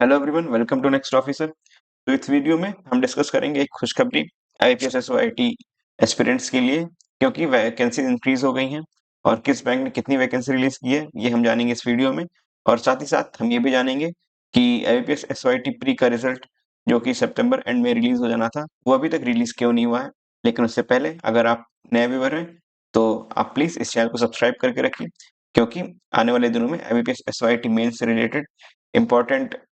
Hello everyone, welcome to next officer. तो इस video में हम डिस्कस करेंगे एक खुशखबरी आईपीएस एसओआईटी एस्पिरेंट्स के लिए, क्योंकि वैकेंसी इंक्रीज हो गई हैं और किस बैंक ने कितनी वैकेंसी रिलीज की है ये हम जानेंगे इस वीडियो में। और साथ ही साथ हम ये भी जानेंगे कि आईपीएस एसओआईटी प्री का रिजल्ट जो कि सितंबर एंड में रिलीज हो जाना था वो अभी तक रिलीज क्यों नहीं हुआ है। लेकिन उससे पहले अगर आप नए व्यूअर हैं तो आप प्लीज इस चैनल को सब्सक्राइब करके रखिए, क्योंकि आने वाले दिनों में आईपीएस एसओआईटी मेंस से रिलेटेड इंपॉर्टेंट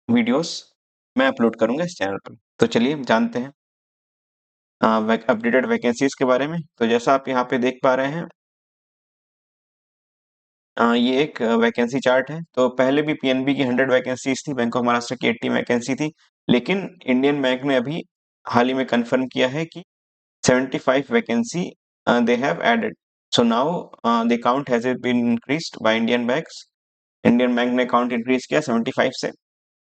वीडियोस मैं अपलोड करूंगा इस चैनल पर। तो चलिए हम जानते हैं अपडेटेड वैकेंसीज के बारे में। तो जैसा आप यहाँ पे देख पा रहे हैं, ये एक वैकेंसी चार्ट है। तो पहले भी पीएनबी की 100 वैकेंसीज थी, बैंक ऑफ महाराष्ट्र की 80 वैकेंसी थी, लेकिन इंडियन बैंक ने अभी हाल ही में कंफर्म किया है कि 75 vacancy they have added. So now the count has been increased by Indian banks. Indian Bank ने काउंट इंक्रीज किया 75 से।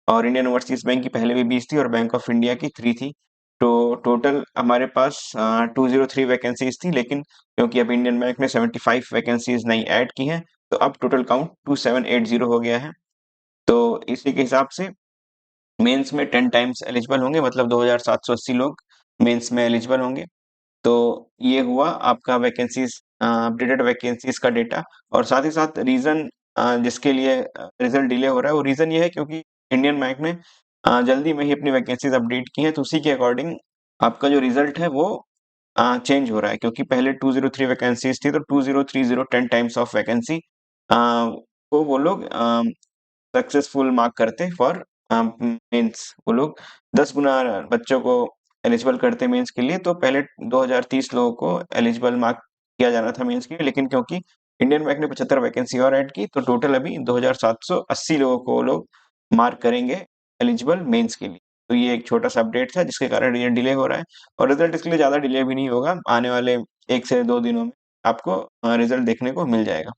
और इंडियन ओवरसीज बैंक की पहले भी 20 थी और बैंक ऑफ इंडिया की 3 थी। तो टोटल हमारे पास 203 वैकेंसीज थी, लेकिन क्योंकि अब इंडियन बैंक ने 75 वैकेंसीज नई ऐड की हैं तो अब टोटल काउंट 2780 हो गया है। तो इसी के हिसाब से मेंस में 10 टाइम्स एलिजिबल होंगे, मतलब 2780 लोग मेंस में एलिजिबल होंगे। तो ये हुआ आपका वैकेंसीज, अपडेटेड वैकेंसीज का डेटा। और साथ ही साथ रीजन जिसके लिए रिजल्ट डिले हो रहा है वो रीजन ये है क्योंकि इंडियन बैंक ने जल्दी में ही अपनी वैकेंसीज अपडेट की हैं, तो उसी के अकॉर्डिंग आपका जो रिजल्ट है वो चेंज हो रहा है। क्योंकि पहले 203 वैकेंसीज थी तो 2030 10 टाइम्स ऑफ वैकेंसी को वो लोग सक्सेसफुल मार्क करते फॉर मेंस। वो लोग 10 गुना बच्चों को एलिजिबल करते मेंस के लिए। तो पहले 2030 लोगों को एलिजिबल मार्क किया जाना था मेंस के लिए, लेकिन क्योंकि इंडियन बैंक ने 75 वैकेंसी और ऐड की तो टोटल अभी 2780 लोगों को वो लोग मार्क करेंगे एलिजिबल मेंस के लिए। तो ये एक छोटा सा अपडेट था जिसके कारण ये डिले हो रहा है। और रिजल्ट इसके लिए ज्यादा डिले भी नहीं होगा, आने वाले 1 से 2 दिनों में आपको रिजल्ट देखने को मिल जाएगा।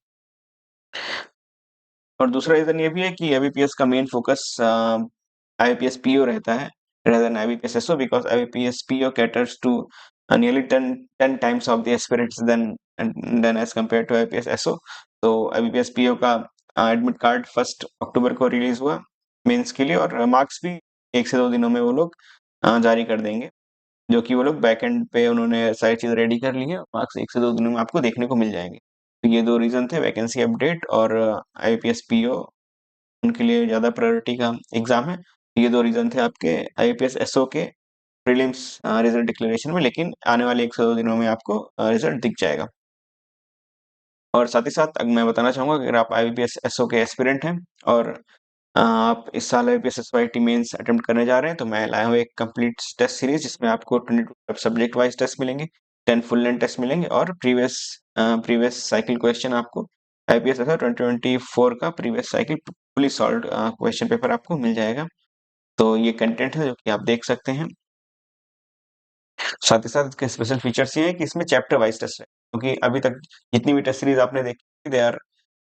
और दूसरा रीजन ये भी है कि आईबीपीएस का मेन फोकस आईबीपीएस पीओ रहता है rather than IBPS SO, because IBPS PO caters to nearly 10 times of the aspirants than as compared to IBPS SO। तो IBPS PO का एडमिट कार्ड 1 अक्टूबर को रिलीज हुआ मेंस के लिए, और मार्क्स भी 1 से 2 दिनों में वो लोग जारी कर देंगे, जो कि वो लोग बैक एंड पे उन्होंने सारी चीज रेडी कर ली है। मार्क्स 1 से 2 दिनों में आपको देखने को मिल जाएंगे। तो ये दो रीजन थे, वैकेंसी अपडेट और आईपीएस पीओ उनके लिए ज्यादा प्रायोरिटी का एग्जाम है। ये दो रीजन थे आपके आईपीएस एसओ के प्रीलिम्स रिजल्ट डिक्लेरेशन में, लेकिन आने वाले 1 से 2 दिनों में आपको रिजल्ट दिख जाएगा। और साथ ही साथ मैं बताना चाहूंगा कि अगर आप आईपीएस एसओ के एस्पिरेंट हैं और आप इस साल आईपीएस एसओआईटी मेंस अटेम्प्ट करने जा रहे हैं, तो मैं लाया हूँ एक कंप्लीट टेस्ट सीरीज जिसमें आपको 22 सब्जेक्ट वाइज टेस्ट मिलेंगे, 10 फुल लेंथ टेस्ट मिलेंगे और प्रीवियस साइकिल क्वेश्चन आपको आईपीएस एसओ 2024 का previous cycle fully solve question paper आपको मिल जाएगा। तो ये कंटेंट है जो कि आप देख सकते हैं। साथ ही साथ इसके स्पेशल फीचर्स ये है कि इसमें चैप्टर वाइज टेस्ट है, क्योंकि अभी तक जितनी भी टेस्ट सीरीज आपने देखी they are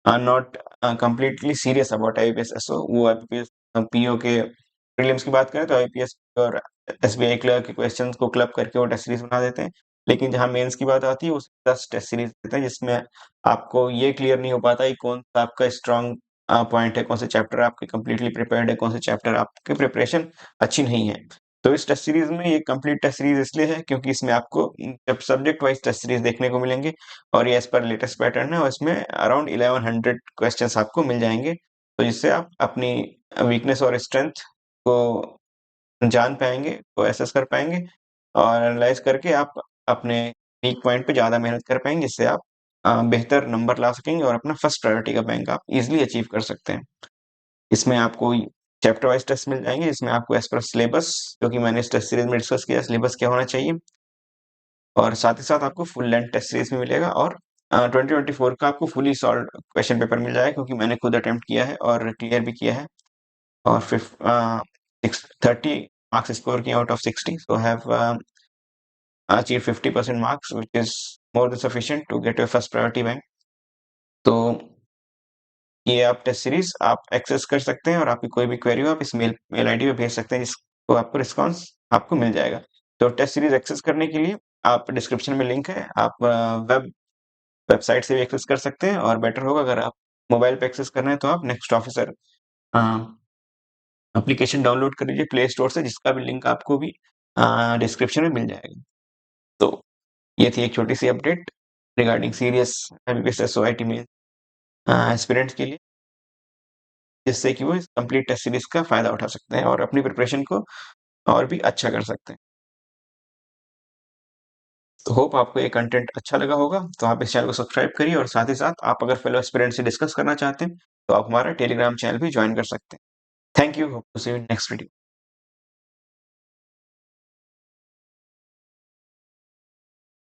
not completely serious about IBPS SO। वो IBPS PO के प्रीलिम्स की बात करें तो IBPS और SBI क्लर्क के क्वेश्चंस को क्लब करके वो टेस्ट सीरीज बना देते हैं, लेकिन जहाँ मेंस की बात आती है उस 10 टेस्ट सीरीज देते हैं जिसमें आपको ये क्लियर नहीं हो पाता कि कौन सा आपका स्ट्रॉन्ग पॉइंट है, कौन से चैप्टर आपके कंप्लीटली प्रिपेयर्ड है, कौन से चैप्टर आपकी प्रिपरेशन अच्छी नहीं है। तो इस टेस्ट सीरीज में ये कंप्लीट टेस्ट सीरीज इसलिए है क्योंकि इसमें आपको जब सब्जेक्ट वाइज टेस्ट सीरीज देखने को मिलेंगे, और ये एज पर लेटेस्ट पैटर्न है और इसमें अराउंड 1100 क्वेश्चंस आपको मिल जाएंगे। तो जिससे आप अपनी वीकनेस और स्ट्रेंथ को जान पाएंगे, को एसेस कर पाएंगे और एनालाइज करके आप अपने वीक पॉइंट पे ज़्यादा मेहनत कर पाएंगे, जिससे आप बेहतर नंबर ला सकेंगे और अपना फर्स्ट प्रायोरिटी का बैंक आप इजिली अचीव कर सकते हैं। इसमें आपको चैप्टर वाइज टेस्ट मिल जाएंगे जिसमें आपको एज पर सिलेबस, जो कि मैंने इस टेस्ट सीरीज में डिस्कस किया, सिलेबस क्या होना चाहिए, और साथ ही साथ आपको फुल लेंथ टेस्ट सीरीज भी मिलेगा। और 2024 का आपको फुली सॉल्व क्वेश्चन पेपर मिल जाएगा, क्योंकि मैंने खुद अटेम्प्ट किया है और क्लियर भी किया है। और 30 मार्क्स स्कोर किया out of 60, so have achieve 50% marks which is more than sufficient to get your first priority bank. तो ये आप टेस्ट सीरीज आप एक्सेस कर सकते हैं और आपकी कोई भी क्वेरी हो आप इस मेल आईडी पे भेज सकते हैं, जिसको आपको रिस्पॉन्स आपको मिल जाएगा। तो टेस्ट सीरीज एक्सेस करने के लिए आप डिस्क्रिप्शन में लिंक है, आप वेबसाइट से भी एक्सेस कर सकते हैं, और बेटर होगा अगर आप मोबाइल पे एक्सेस कर रहे हैं तो आप नेक्स्ट ऑफिसर एप्लीकेशन डाउनलोड कर लीजिए प्ले स्टोर से, जिसका भी लिंक आपको भी डिस्क्रिप्शन में मिल जाएगा। तो ये थी एक छोटी सी अपडेट रिगार्डिंग सीरियस एमबीबीएस एसओआईटी में एस्पिरेंट्स के लिए, जिससे कि वो इस कंप्लीट टेस्ट सीरीज का फायदा उठा सकते हैं और अपनी प्रिपरेशन को और भी अच्छा कर सकते हैं। तो होप आपको ये कंटेंट अच्छा लगा होगा। तो आप इस चैनल को सब्सक्राइब करिए और साथ ही साथ आप अगर फेलो एस्पिरेंट से डिस्कस करना चाहते हैं तो आप हमारा टेलीग्राम चैनल भी ज्वाइन कर सकते हैं। Thank you, hope to see you in next video.